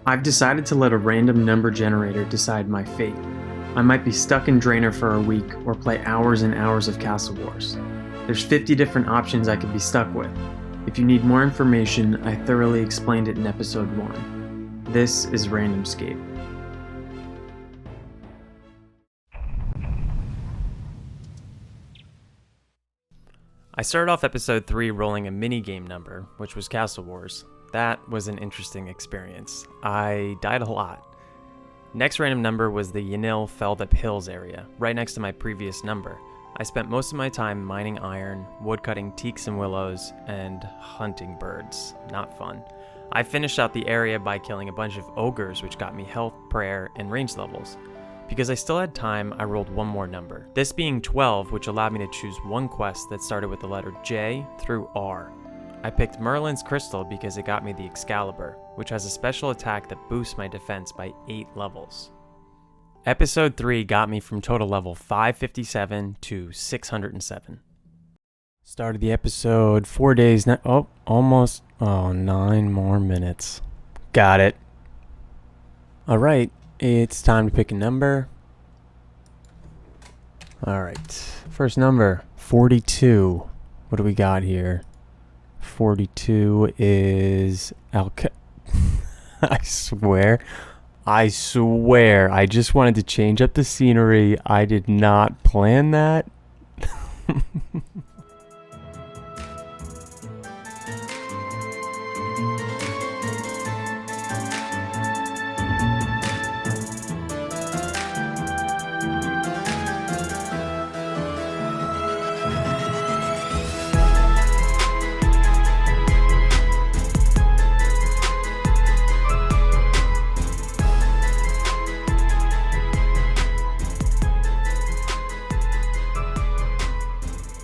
I've decided to let a random number generator decide my fate. I might be stuck in Draenor for a week or play hours and hours of Castle Wars. There's 50 different options I could be stuck with. If you need more information, I thoroughly explained it in episode 1. This is RandomScape. I started off episode 3 rolling a minigame number, which was Castle Wars. That was an interesting experience. I died a lot. Next random number was the Yanil Feldup Hills area, right next to my previous number. I spent most of my time mining iron, woodcutting teaks and willows, and hunting birds. Not fun. I finished out the area by killing a bunch of ogres, which got me health, prayer, and range levels. Because I still had time, I rolled one more number. This being 12, which allowed me to choose one quest that started with the letter J through R. I picked Merlin's Crystal because it got me the Excalibur, which has a special attack that boosts my defense by 8 levels. Episode 3 got me from total level 557 to 607. Started the episode 4 days now. Almost 9 more minutes. Got it. Alright, it's time to pick a number. Alright, first number, 42. What do we got here? 42 is I swear, I just wanted to change up the scenery. I did not plan that.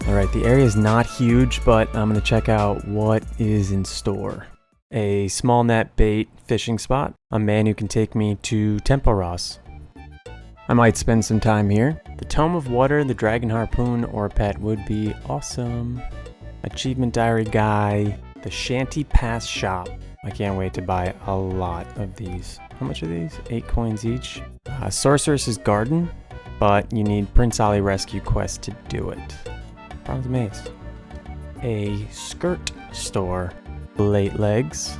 Alright, the area is not huge, but I'm going to check out what is in store. A small net bait fishing spot, a man who can take me to Temporos. I might spend some time here. The Tome of Water, the Dragon Harpoon, or pet would be awesome. Achievement Diary Guy, the Shanty Pass Shop. I can't wait to buy a lot of these. How much are these? 8 coins each. Sorceress's Garden, but you need Prince Ali Rescue Quest to do it. Bronze Mace. A skirt store. Late Legs.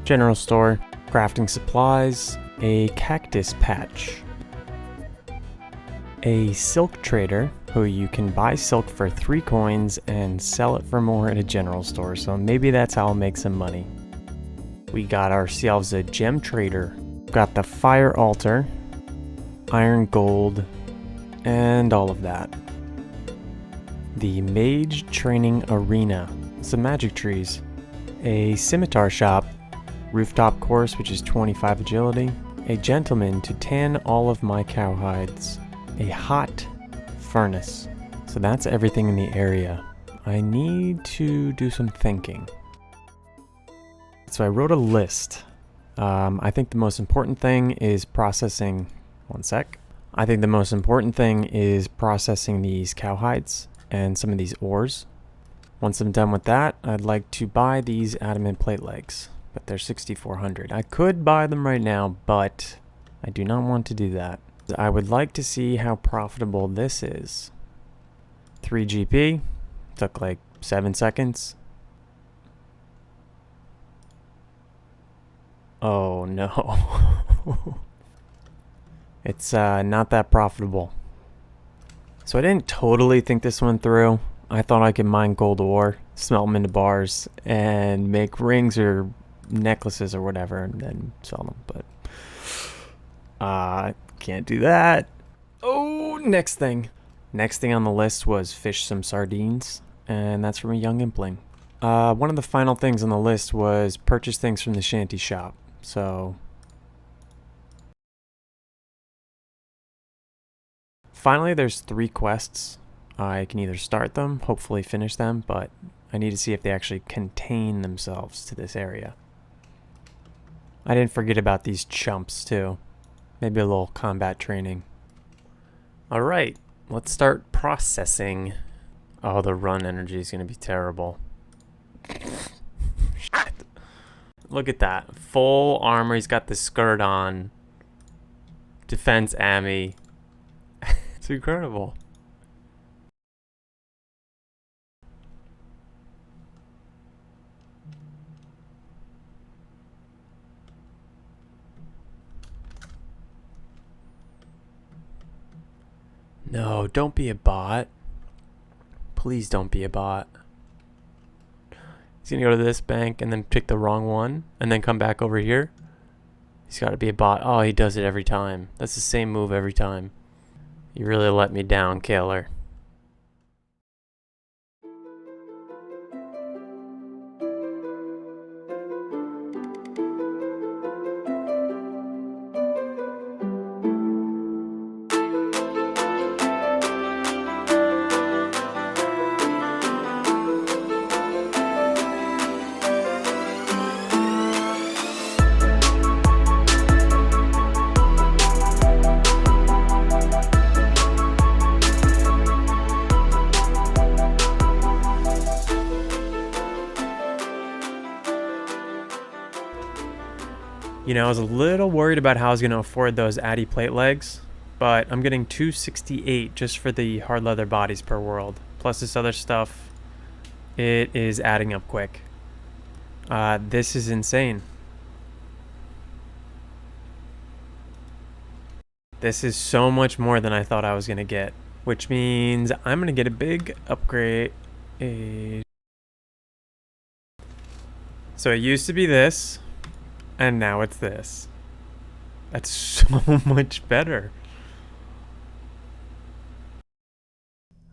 General store. Crafting supplies. A cactus patch. A silk trader who you can buy silk for 3 coins and sell it for more at a general store, so maybe that's how I'll make some money. We got ourselves a gem trader. Got the fire altar, iron gold, and all of that. The Mage Training Arena, some magic trees, a scimitar shop, rooftop course which is 25 agility, a gentleman to tan all of my cowhides, a hot furnace. So that's everything in the area. I need to do some thinking. So I wrote a list. I think the most important thing is processing, I think the most important thing is processing these cowhides and some of these ores. Once I'm done with that, I'd like to buy these adamant plate legs, but they're 6,400. I could buy them right now, but I do not want to do that. I would like to see how profitable this is. 3 GP, took like 7 seconds. Oh no. It's not that profitable. So I didn't totally think this one through. I thought I could mine gold ore, smelt them into bars, and make rings or necklaces or whatever, and then sell them, but can't do that. Oh, next thing. Next thing on the list was fish some sardines, and that's from a young impling. One of the final things on the list was purchase things from the shanty shop, so... Finally, there's 3 quests. I can either start them, hopefully finish them, but I need to see if they actually contain themselves to this area. I didn't forget about these chumps, too. Maybe a little combat training. Alright, let's start processing. Oh, the run energy is going to be terrible. Shit. Look at that. Full armor. He's got the skirt on. Defense Ammy. It's incredible. No, don't be a bot. Please don't be a bot. He's gonna go to this bank and then pick the wrong one and then come back over here. He's gotta be a bot. Oh, he does it every time. That's the same move every time. You really let me down, Killer. You know, I was a little worried about how I was going to afford those Addy plate legs, but I'm getting 268 just for the hard leather bodies per world. Plus this other stuff, it is adding up quick. This is insane. This is so much more than I thought I was going to get, which means I'm going to get a big upgrade. So it used to be this. And now it's this. That's so much better.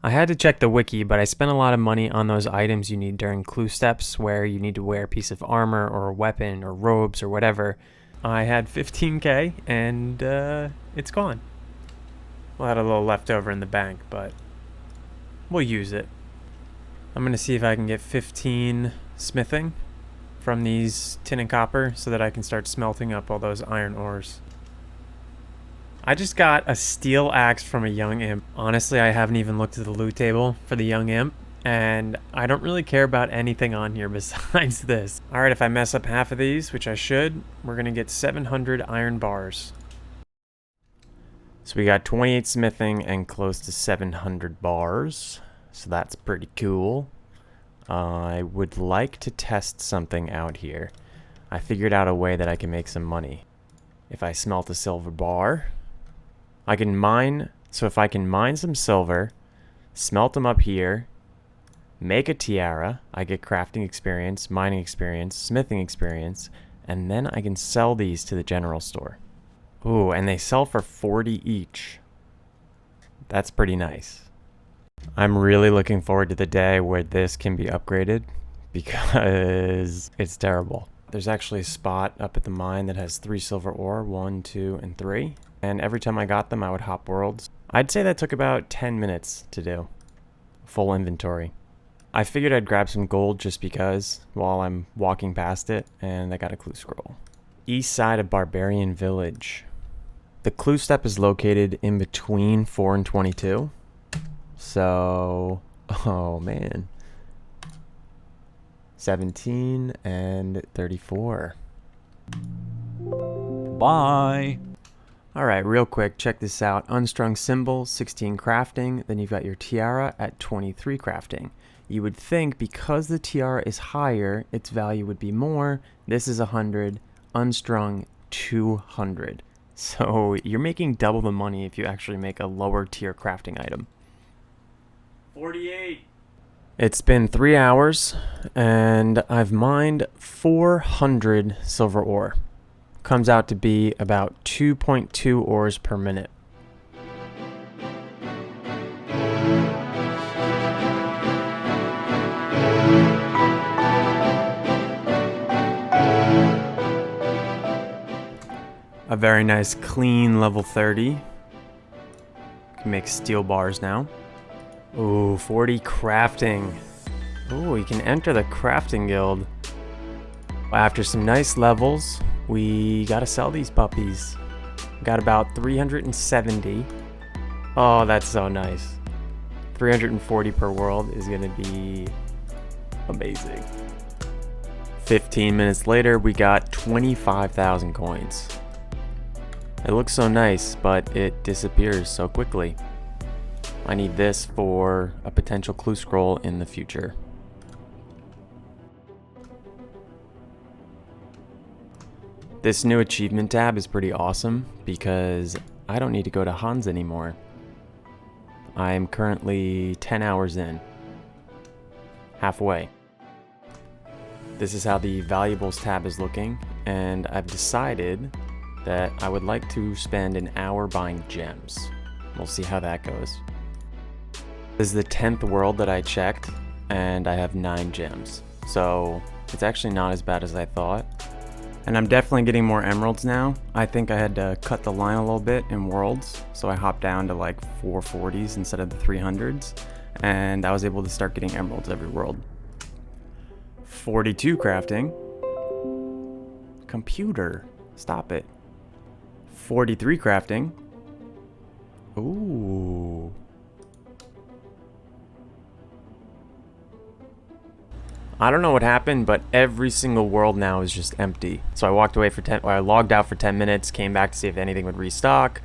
I had to check the wiki, but I spent a lot of money on those items you need during clue steps where you need to wear a piece of armor or a weapon or robes or whatever. I had 15k and it's gone. We'll have a little left over in the bank, but we'll use it. I'm going to see if I can get 15 smithing from these tin and copper so that I can start smelting up all those iron ores. I just got a steel axe from a young imp. Honestly, I haven't even looked at the loot table for the young imp, and I don't really care about anything on here besides this. Alright, if I mess up half of these, which I should, we're gonna get 700 iron bars. So we got 28 smithing and close to 700 bars, so that's pretty cool. I would like to test something out here. I figured out a way that I can make some money. If I smelt a silver bar, I can mine. So if I can mine some silver, smelt them up here, make a tiara, I get crafting experience, mining experience, smithing experience, and then I can sell these to the general store. Ooh, and they sell for 40 each. That's pretty nice. I'm really looking forward to the day where this can be upgraded because it's terrible. There's actually a spot up at the mine that has 3 silver ore, 1, 2, and 3. And every time I got them, I would hop worlds. I'd say that took about 10 minutes to do. Full inventory. I figured I'd grab some gold just because while I'm walking past it, and I got a clue scroll. East side of Barbarian Village. The clue step is located in between 4 and 22. So, oh man, 17 and 34. Bye. All right, real quick, check this out. Unstrung symbol, 16 crafting. Then you've got your tiara at 23 crafting. You would think because the tiara is higher, its value would be more. This is 100, unstrung 200. So you're making double the money if you actually make a lower tier crafting item. 48. It's been 3 hours and I've mined 400 silver ore. Comes out to be about 2.2 ores per minute. A very nice clean level 30. Can make steel bars now. Ooh, 40 crafting. Ooh, you can enter the crafting guild. After some nice levels, we gotta sell these puppies. Got about 370. Oh, that's so nice. 340 per world is gonna be amazing. 15 minutes later, we got 25,000 coins. It looks so nice, but it disappears so quickly. I need this for a potential clue scroll in the future. This new achievement tab is pretty awesome because I don't need to go to Hans anymore. I am currently 10 hours in. Halfway. This is how the valuables tab is looking, and I've decided that I would like to spend an hour buying gems. We'll see how that goes. This is the 10th world that I checked, and I have 9 gems. So it's actually not as bad as I thought. And I'm definitely getting more emeralds now. I think I had to cut the line a little bit in worlds, so I hopped down to like 440s instead of the 300s, and I was able to start getting emeralds every world. 42 crafting. Computer, stop it. 43 crafting. Ooh. I don't know what happened, but every single world now is just empty. So I walked away for I logged out for 10 minutes, came back to see if anything would restock,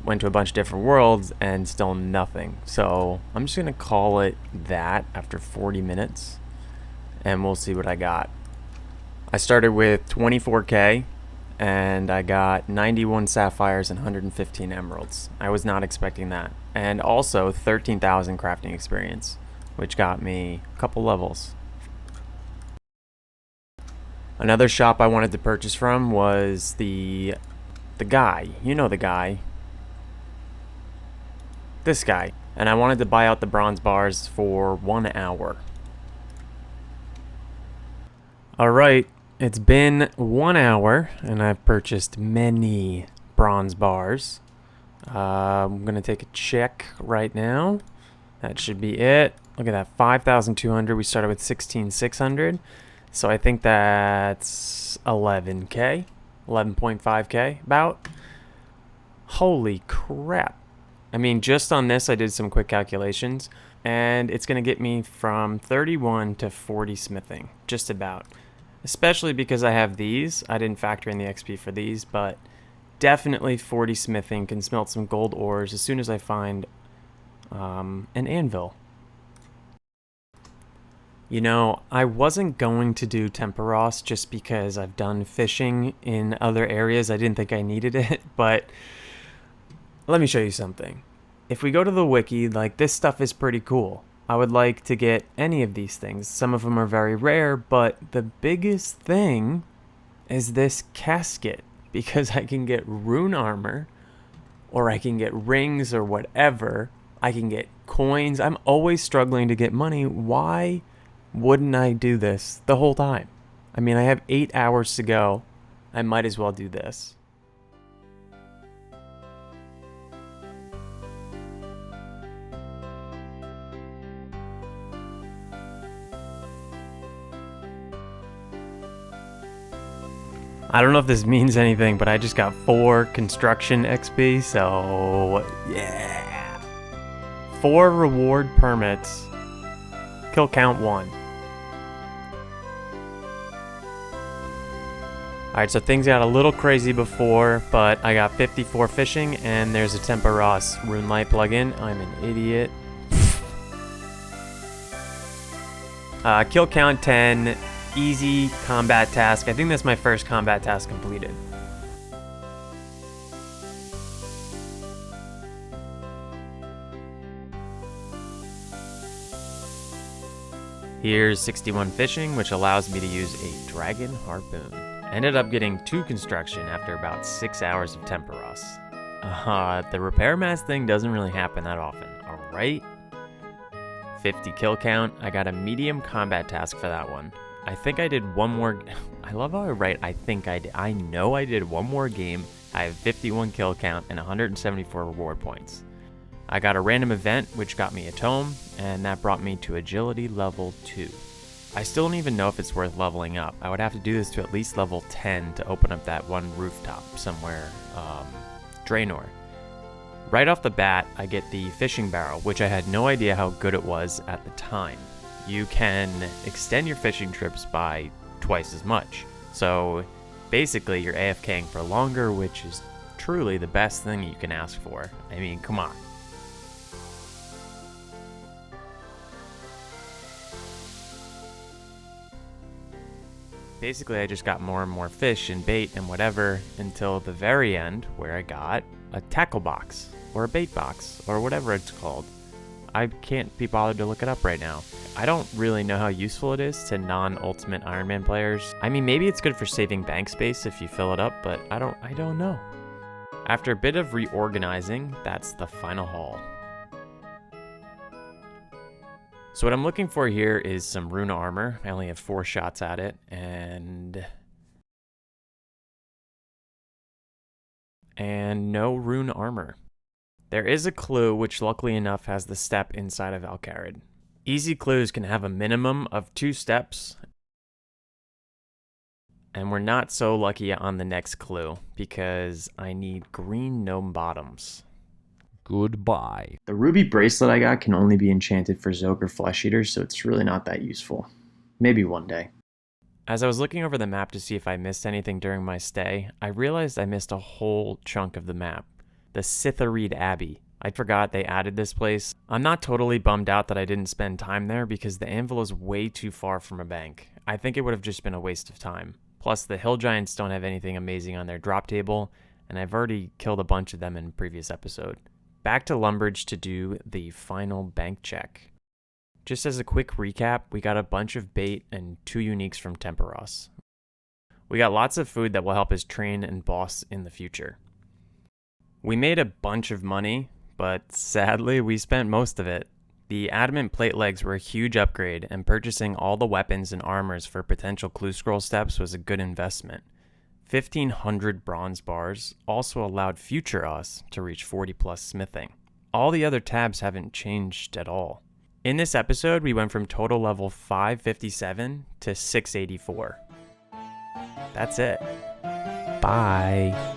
went to a bunch of different worlds, and still nothing. So I'm just gonna call it that after 40 minutes, and we'll see what I got. I started with 24k, and I got 91 sapphires and 115 emeralds. I was not expecting that. And also 13,000 crafting experience, which got me a couple levels. Another shop I wanted to purchase from was the guy. You know the guy. This guy. And I wanted to buy out the bronze bars for 1 hour. Alright, it's been 1 hour and I've purchased many bronze bars. I'm going to take a check right now. That should be it. Look at that, 5,200. We started with 16,600. So I think that's 11k, 11.5k about. Holy crap. I mean, just on this, I did some quick calculations, and it's going to get me from 31 to 40 smithing, just about. Especially because I have these. I didn't factor in the XP for these, but definitely 40 smithing, can smelt some gold ores as soon as I find an anvil. You know, I wasn't going to do Temperos just because I've done fishing in other areas. I didn't think I needed it, but let me show you something. If we go to the wiki, like, this stuff is pretty cool. I would like to get any of these things. Some of them are very rare, but the biggest thing is this casket, because I can get rune armor, or I can get rings or whatever. I can get coins. I'm always struggling to get money. Why wouldn't I do this the whole time? I mean, I have 8 hours to go. I might as well do this. I don't know if this means anything, but I just got 4 construction XP, so yeah. 4 reward permits. Kill count 1. Alright, so things got a little crazy before, but I got 54 fishing, and there's a Temperos Rune Light plugin. I'm an idiot. Kill count 10, easy combat task. I think that's my first combat task completed. Here's 61 fishing, which allows me to use a dragon harpoon. Ended up getting 2 construction after about 6 hours of Temperos. The repair mask thing doesn't really happen that often, alright? 50 kill count. I got a medium combat task for that one. I think I did one more. I love how I write I think I did. I know I did one more game. I have 51 kill count and 174 reward points. I got a random event, which got me a tome, and that brought me to agility level 2. I still don't even know if it's worth leveling up. I would have to do this to at least level 10 to open up that one rooftop somewhere, Draenor. Right off the bat, I get the fishing barrel, which I had no idea how good it was at the time. You can extend your fishing trips by twice as much. So basically you're AFKing for longer, which is truly the best thing you can ask for. I mean, come on. Basically, I just got more and more fish and bait and whatever until the very end, where I got a tackle box or a bait box or whatever it's called. I can't be bothered to look it up right now. I don't really know how useful it is to non-Ultimate Iron Man players. I mean, maybe it's good for saving bank space if you fill it up, but I don't know. After a bit of reorganizing, that's the final haul. So what I'm looking for here is some Rune armor. I only have 4 shots at it, and no Rune armor. There is a clue, which luckily enough has the step inside of Valkyrid. Easy clues can have a minimum of 2 steps, and we're not so lucky on the next clue because I need green gnome bottoms. Goodbye. The ruby bracelet I got can only be enchanted for Zoker flesh eaters, so it's really not that useful. Maybe one day. As I was looking over the map to see if I missed anything during my stay, I realized I missed a whole chunk of the map. The Scythereed Abbey. I forgot they added this place. I'm not totally bummed out that I didn't spend time there because the anvil is way too far from a bank. I think it would have just been a waste of time. Plus, the hill giants don't have anything amazing on their drop table, and I've already killed a bunch of them in a previous episode. Back to Lumbridge to do the final bank check. Just as a quick recap, we got a bunch of bait and 2 uniques from Temperos. We got lots of food that will help us train and boss in the future. We made a bunch of money, but sadly we spent most of it. The adamant plate legs were a huge upgrade, and purchasing all the weapons and armors for potential clue scroll steps was a good investment. 1,500 bronze bars also allowed future us to reach 40 plus smithing. All the other tabs haven't changed at all. In this episode, we went from total level 557 to 684. That's it. Bye.